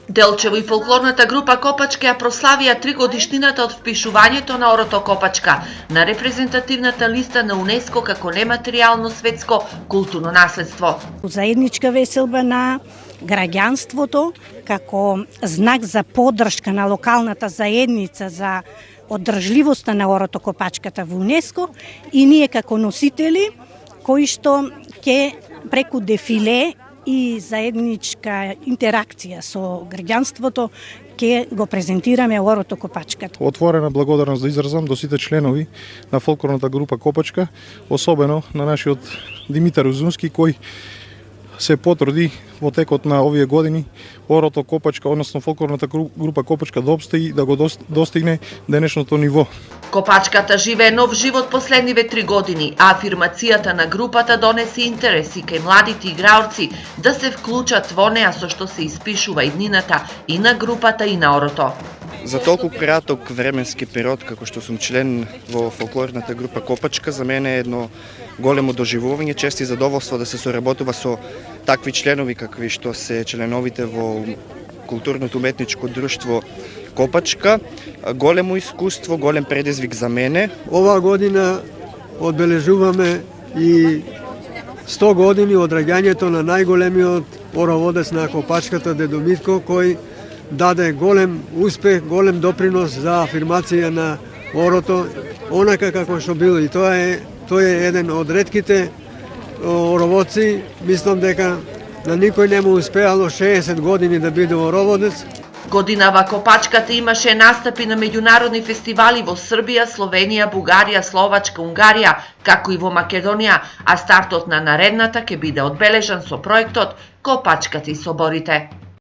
Делчево и фолклорната група Копачка ја прославија 3-годишнината од впишувањето на Орото Копачка на репрезентативната листа на УНЕСКО како нематеријално светско културно наследство. Заедничка веселба на граѓанството како знак за поддршка на локалната заедница за одржливоста на Орото Копачката во УНЕСКО и ние како носители кои што ќе преку дефиле и заедничка интеракција со граѓанството ќе го презентираме Орото Копачката. Отворена благодарност да изразам до сите членови на фолклорната група Копачка, особено на нашиот Димитар Узунски кој се потруди во текот на овие години Орото Копачка, односно фолклорната група Копачка да обстои да го достигне денешното ниво. Копачката живее нов живот последниве 3 години, а афирмацијата на групата донесе интереси кај младите играорци да се вклучат во неа со што се испишува иднината и на групата и на Орото. За толку краток временски период како што сум член во фолклорната група Копачка, за мене е едно големо доживување, чест и задоволство да се соработува со такви членови какви што се членовите во културното уметничко друштво Копачка. Големо искуство, голем предизвик за мене. Оваа година одбележуваме и 100 години од раѓањето на најголемиот ороводец на Копачката Дедо Митко, кој даде голем успех, голем допринос за афирмација на Орото, онака како што бил. И тој е еден од ретките ороводци. Мислам дека на никој не му успеало 60 години да биде ороводец. Годинава Копачката имаше настапи на меѓународни фестивали во Србија, Словенија, Бугарија, Словачка, Унгарија, како и во Македонија, а стартот на наредната ќе биде одбележан со проектот Копачката и соборите.